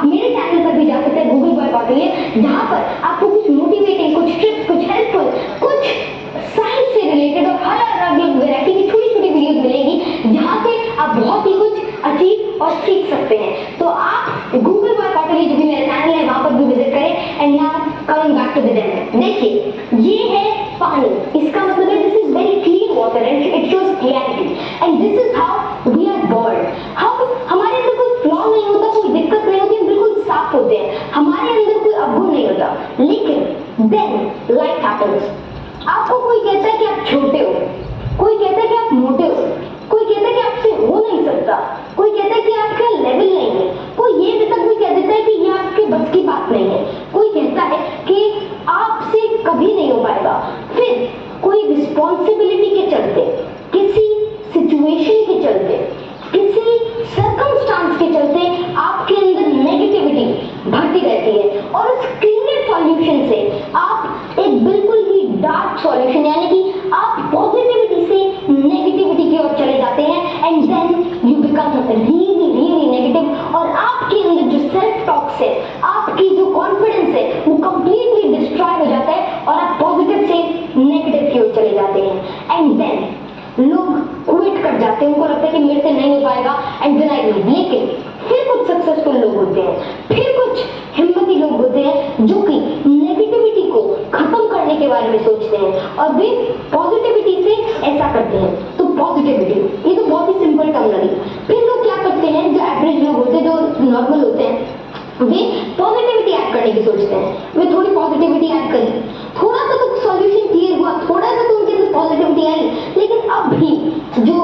मेरे चैनल पर भी जा सकते हैं गूगल बॉय कौटिल्य, जहाँ पर आपको कुछ मोटिवेटिंग, कुछ टिप्स, कुछ हेल्पफुल, कुछ साइंस से रिलेटेड और हर अलग वैरायटी की छोटी छोटी वीडियोस मिलेगी, जहाँ से आप बहुत ही कुछ अचीव और सीख सकते हैं। तो आप गूगल बॉय कौटिल्य जो भी मेरा चैनल है वहाँ पर भी विजिट करें। And now coming back to the demo, देखिए ये है पानी, इसका मतलब है this is very clean water and it shows clarity and this is how we are born. हम हमारे अंदर कोई फ्लॉ नहीं होता, कोई दिक्कत नहीं होती, हम बिल्कुल साफ होते हैं, हमारे अंदर कोई अवगुण नहीं होता। लेकिन देन लाइफ हैपेंस, आपको कोई कहता है कि आप छोटे हो, कोई कहता है कि आप मोटे हो, कोई कहता है कि आपसे हो नहीं सकता, कोई कहता है कि आपका लेवल नहीं है, कोई ये तक भी कह देता है कि ये आपके बस की बात नहीं है, कोई कहता है कि आपसे कभी नहीं हो पाएगा। फिर कोई रिस्पॉन्सिबिलिटी के चलते, किसी सिचुएशन के चलते, किसी सर्कमस्टांस के चलते आपके अंदर नेगेटिविटी भरती रहती है और उस क्लियर सॉल्यूशन से आप एक बिल्कुल ही डार्क सॉल्यूशन यानी कि आप पॉजिटिविटी से नेगेटिविटी की ओर चले जाते हैं and then you become really really negative और आपके अंदर जो सेल्फ टॉक्स है, आपकी जो कॉन्फिडेंस है वो कंप्लीटली डिस्ट्रॉय हो जाता है और आप पॉजिटिव से नेगेटिव की ओर चले जाते हैं। एंड देन लोग क्विट कर जाते हैं, उनको लगता है कि मेरे से नहीं हो पाएगा एंड देन आई लीव। लेकिन फिर कुछ सक्सेसफुल लोग होते हैं, फिर कुछ हिम्मती लोग होते हैं जो कि नेगेटिविटी को खत्म करने के बारे में सोचते हैं और वे पॉजिटिविटी से ऐसा करते हैं। तो पॉजिटिविटी ये तो बहुत ही सिंपल टर्म लगी। फिर लोग क्या करते हैं, जो एवरेज लोग होते हैं, जो नॉर्मल होते हैं, वे पॉजिटिविटी ऐड करने की सोचते हैं, वे थोड़ी पॉजिटिविटी ऐड करी, थोड़ा सा तो सॉल्यूशन क्लियर हुआ, थोड़ा सा तो उनके अंदर पॉजिटिविटी आई, लेकिन अब भी जो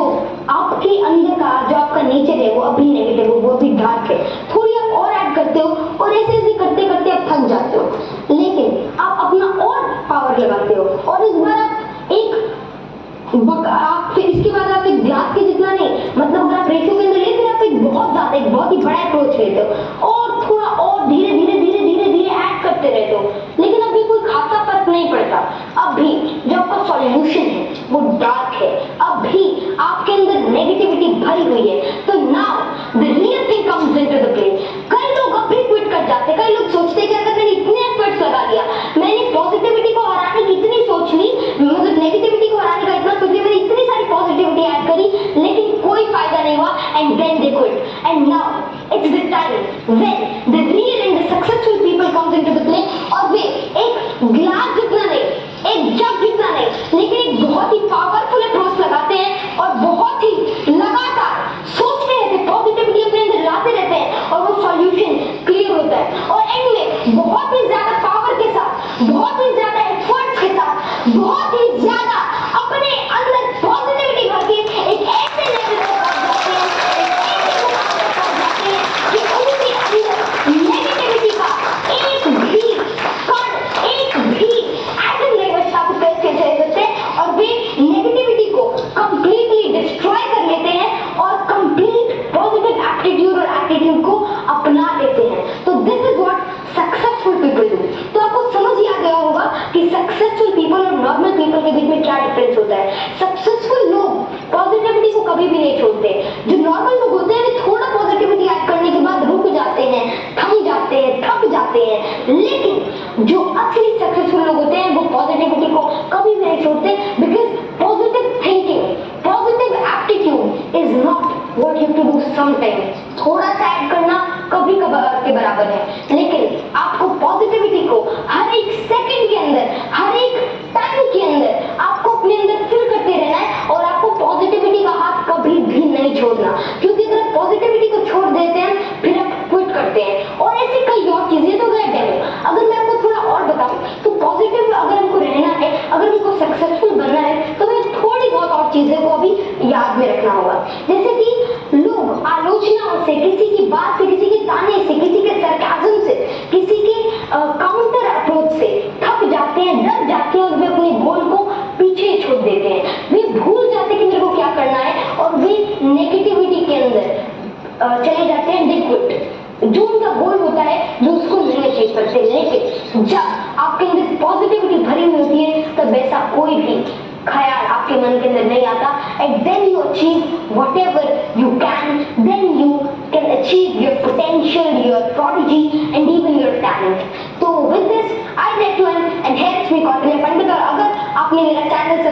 आपके अंदर का जो आपका नेचर है वो अभी नेगेटिव हो, वो अभी डार्क है, थोड़ी आप और ऐड करते हो और ऐसे ऐसे करते करते आप थक जाते हो। लेकिन आप अपना और पावर लगाते हो और इस बार आप फिर इसके बाद आप एक ग्लास के जितना नहीं, मतलब अगर आप रेशो के अंदर लेते हैं, आप एक बहुत ही बड़ा अप्रोच लेते हो और थोड़ा और धीरे धीरे धीरे धीरे धीरे ऐड करते रहते हो, लेकिन अभी कोई खासा फर्क नहीं पड़ता। अभी जो आपका सॉल्यूशन है वो डार्क है, अभी आपके अंदर नेगेटिविटी भरी हुई है। तो now the real thing comes into the play. कई लोग अभी क्विट कर जाते हैं, कई लोग सोचते हैं कि अगर मैंने इतने एफर्ट्स लगा दिया, मैंने पॉजिटिविटी को हराने की इतनी सोच ली, मतलब नेगेटिविटी को हराने का इतना सोच लिया, मैंने इतनी सारी पॉजिटिविटी ऐड करी, लेकिन कोई फायदा नहीं हुआ and then they quit. And now it's the time when the real and the successful people comes into the play और वे एक ग्लास जितना नहीं, एक जग जितना नहीं, लेकिन एक बहुत ही पावरफुल अप्रोच लगाते हैं और बहुत ही लगातार सोचते रहते हैं, पॉजिटिविटी अपने अंदर लाते रहते हैं और वो सॉल्यूशन क्लियर होता है और एंड में बहुत ही ज्यादा पावर के साथ, बहुत ही ज्यादा एफर्ट्स के साथ, बहुत ही ज्यादा अपने अंदर पॉजिटिविटी भर के एक ऐसे लेवल पर पहुंच जाते हैं, एक ऐसे मुकाम पर पहुंच जाते हैं कि उनके अंदर नेगेटिविटी का एक भी कण, एक भी एटम नहीं बचता कुछ कैसे चले जाते हैं और वे नेगेटिविटी को कंप्लीटली डिस्ट्रॉय कर लेते हैं और कंप्लीट पॉजिटिव एटीट्यूड और एटीट्यूड को अपना लेते हैं। तो this is what successful people do. तो आपको समझ ही आ गया होगा कि सक्सेसफुल पीपल और नॉर्मल पीपल के बीच में क्या डिफरेंस होता है। सक्सेसफुल लोग पॉजिटिविटी को कभी भी नहीं छोड़ते, जो नॉर्मल लोग होते हैं वे थोड़ा पॉजिटिविटी ऐड करने के बाद रुक जाते हैं, थम जाते हैं, थक जाते हैं, लेकिन जो असली सक्सेसफुल लोग होते हैं वो पॉजिटिविटी को कभी भी नहीं छोड़ते, because positive thinking, positive aptitude is not what you to do sometimes. थोड़ा सा ऐड करना कभी कभार के बराबर है, लेकिन आपको पॉजिटिविटी को हर एक सेकंड के अंदर, हर एक टाइम के अंदर आपको अपने अंदर फिल करते रहना है और आपको पॉजिटिविटी का हाथ कभी भी नहीं छोड़ना, क्योंकि अगर आप पॉजिटिविटी को छोड़ देते हैं फिर आप क्विट करते हैं। और ऐसी कई और चीजें तो गए डेमो, अगर मैं आपको थोड़ा और बताऊं तो पॉजिटिव अगर हमको रहना है, अगर हमको सक्सेसफुल बनना है तो हमें थोड़ी बहुत और चीजें को अभी याद में रखना होगा। जैसे कि लोग आलोचनाओं से, किसी की बात से, किसी के ताने से, किसी के सरकाज़म से, किसी के काउंटर अप्रोच से थक जाते हैं, डर जाते हैं और वे अपने गोल को पीछे छोड़ देते हैं। वे भूल जाते हैं कि मेरे को क्या करना है और वे नेगेटिविटी के अंदर चले जाते हैं, दे क्विट। जो उनका गोल होता है जो उसको नहीं अचीव करते, लेकिन जब आपके अंदर पॉजिटिविटी भरी हुई होती है तब ऐसा कोई भी ख्याल आपके मन के अंदर नहीं आता and then you achieve whatever you can, then you can achieve your potential, your prodigy and even your talent. तो with this I like to end and here it's me Kaushalya Pandit और अगर आपने मेरा चैनल